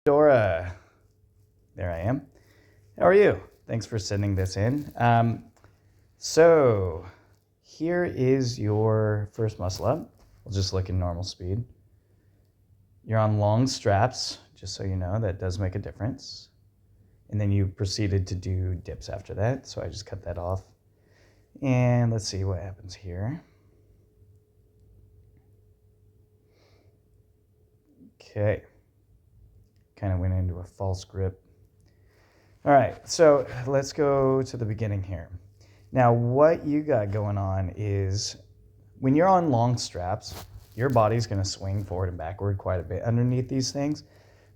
Dora, there I am. How are you? Thanks for sending this in. So here is your first muscle up. We'll just look in normal speed. You're on long straps, just so you know, that does make a difference. And then you proceeded to do dips after that, so I just cut that off. And let's see what happens here. Okay. Kind of went into a false grip. All right, so let's go to the beginning here. Now, what you got going on is when you're on long straps, your body's going to swing forward and backward quite a bit underneath these things.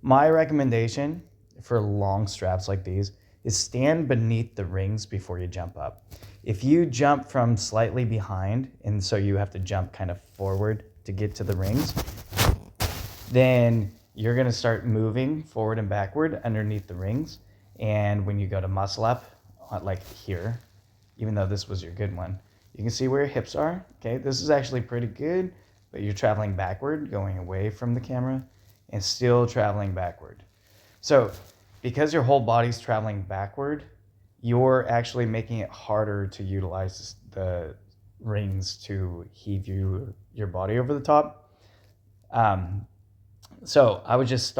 My recommendation for long straps like these is stand beneath the rings before you jump up. If you jump from slightly behind, and so you have to jump kind of forward to get to the rings, then you're going to start moving forward and backward underneath the rings. And when you go to muscle up, like here, even though this was your good one, you can see where your hips are. Okay, this is actually pretty good, but you're traveling backward, going away from the camera, and still traveling backward. So because your whole body's traveling backward, you're actually making it harder to utilize the rings to heave your body over the top. So I would just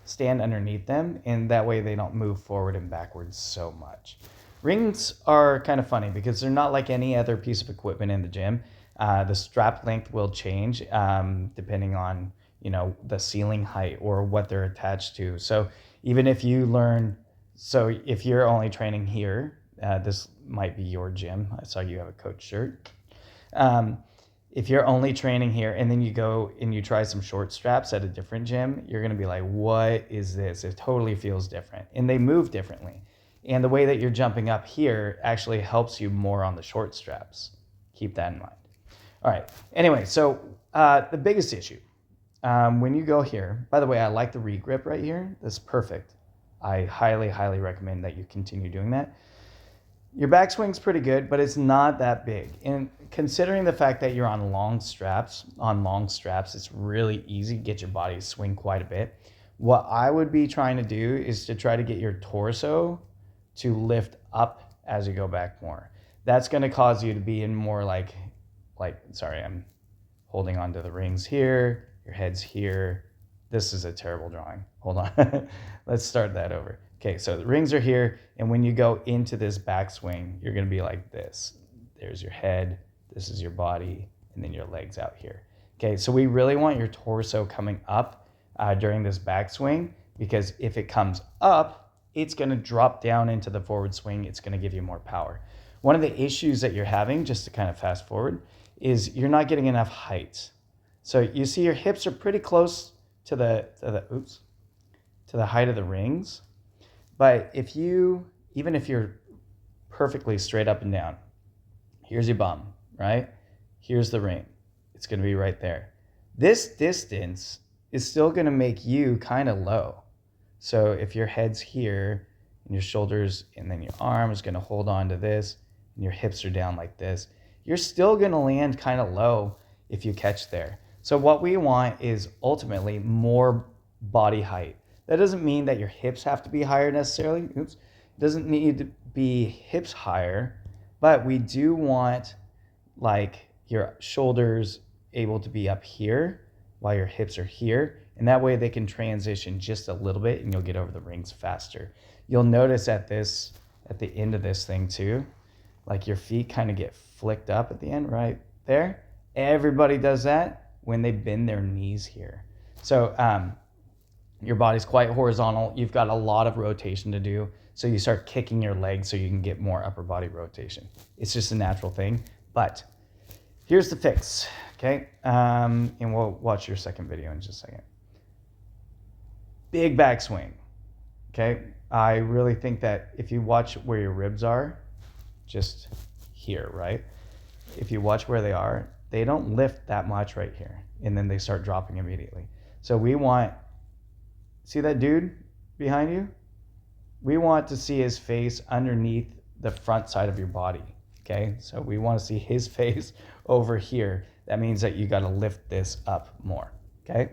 stand underneath them, and that way they don't move forward and backwards so much. Rings are kind of funny because they're not like any other piece of equipment in the gym. The strap length will change depending on the ceiling height or what they're attached to. So even if if you're only training here, this might be your gym. I saw you have a coach shirt. If you're only training here and then you go and you try some short straps at a different gym, you're going to be like, what is this? It totally feels different. And they move differently. And the way that you're jumping up here actually helps you more on the short straps. Keep that in mind. All right. Anyway, so the biggest issue, when you go here, by the way, I like the regrip right here. That's perfect. I highly, highly recommend that you continue doing that. Your backswing's pretty good, but it's not that big. And considering the fact that you're on long straps, it's really easy to get your body to swing quite a bit. What I would be trying to do is to try to get your torso to lift up as you go back more. That's going to cause you to be in more sorry, I'm holding on to the rings here, your head's here. This is a terrible drawing. Hold on. Let's start that over. Okay, so the rings are here, and when you go into this backswing, you're going to be like this. There's your head, this is your body, and then your legs out here. Okay, so we really want your torso coming up during this backswing, because if it comes up, it's going to drop down into the forward swing. It's going to give you more power. One of the issues that you're having, just to kind of fast forward, is you're not getting enough height. So you see your hips are pretty close to the height of the rings. But even if you're perfectly straight up and down, here's your bum, right? Here's the ring. It's going to be right there. This distance is still going to make you kind of low. So if your head's here and your shoulders and then your arm is going to hold on to this and your hips are down like this, you're still going to land kind of low if you catch there. So what we want is ultimately more body height. That doesn't mean that your hips have to be higher necessarily. It doesn't need to be hips higher, but we do want like your shoulders able to be up here while your hips are here. And that way they can transition just a little bit and you'll get over the rings faster. You'll notice at the end of this thing too, like your feet kind of get flicked up at the end right there. Everybody does that when they bend their knees here. So, your body's quite horizontal. You've got a lot of rotation to do. So you start kicking your legs so you can get more upper body rotation. It's just a natural thing. But here's the fix, okay? And we'll watch your second video in just a second. Big backswing, okay? I really think that if you watch where your ribs are, just here, right? If you watch where they are, they don't lift that much right here. And then they start dropping immediately. So we want... See that dude behind you? We want to see his face underneath the front side of your body, okay? So we want to see his face over here. That means that you got to lift this up more, okay?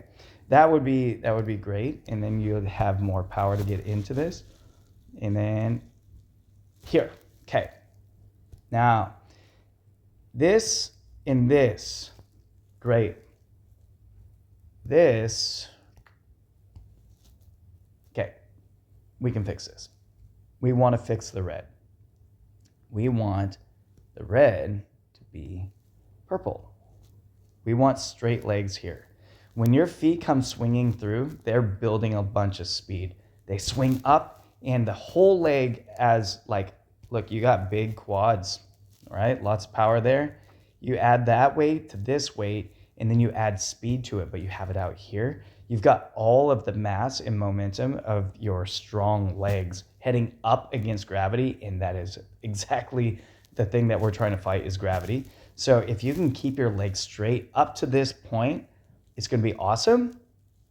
That would be great. And then you'd have more power to get into this. And then here. Okay. Now, this and this, great. This, okay, we can fix this. We want to fix the red. We want the red to be purple. We want straight legs here. When your feet come swinging through, they're building a bunch of speed. They swing up and the whole leg as like, look, you got big quads, right? Lots of power there. You add that weight to this weight and then you add speed to it, but you have it out here. You've got all of the mass and momentum of your strong legs heading up against gravity, and that is exactly the thing that we're trying to fight is gravity. So if you can keep your legs straight up to this point, it's going to be awesome.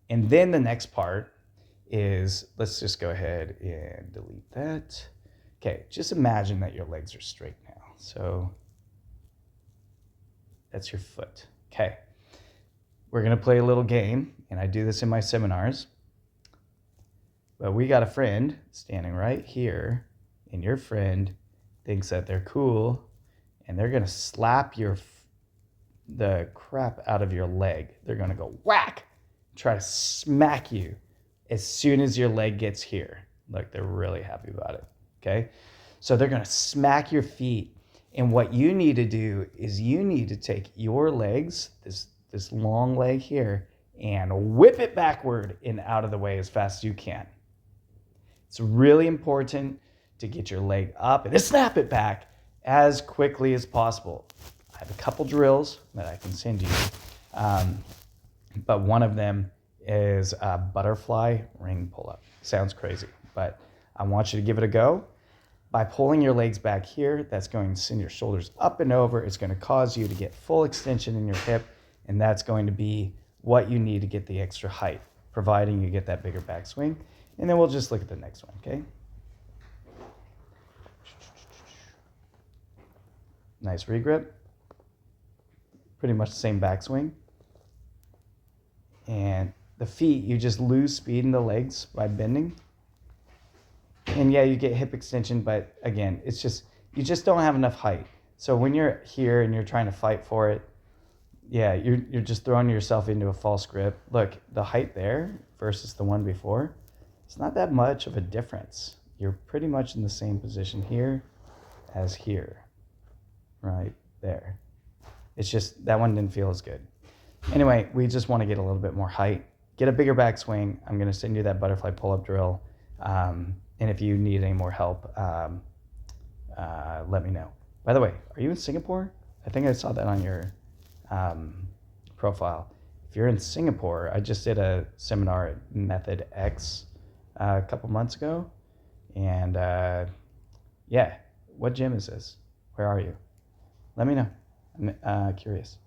And then the next part is, let's just go ahead and delete that. Okay, just imagine that your legs are straight now. So that's your foot. Okay, we're going to play a little game, and I do this in my seminars. But we got a friend standing right here, and your friend thinks that they're cool, and they're going to slap the crap out of your leg. They're going to go whack, try to smack you as soon as your leg gets here. Look, they're really happy about it, okay? So they're going to smack your feet, and what you need to do is you need to take your legs, this long leg here, and whip it backward and out of the way as fast as you can. It's really important to get your leg up and then snap it back as quickly as possible. I have a couple drills that I can send you, but one of them is a butterfly ring pull-up. Sounds crazy, but I want you to give it a go. By pulling your legs back here, that's going to send your shoulders up and over. It's going to cause you to get full extension in your hip, and that's going to be what you need to get the extra height, providing you get that bigger backswing. And then we'll just look at the next one, okay? Nice regrip. Pretty much the same backswing. And the feet, you just lose speed in the legs by bending. And yeah, you get hip extension, but again, it's just, you just don't have enough height. So when you're here and you're trying to fight for it, yeah, you're just throwing yourself into a false grip. Look, the height there versus the one before, it's not that much of a difference. You're pretty much in the same position here as here, right there. It's just, that one didn't feel as good. Anyway, we just want to get a little bit more height, get a bigger backswing. I'm going to send you that butterfly pull-up drill. And if you need any more help, let me know. By the way, are you in Singapore? I think I saw that on your profile. If you're in Singapore, I just did a seminar at Method X a couple months ago. And yeah, what gym is this? Where are you? Let me know. I'm curious.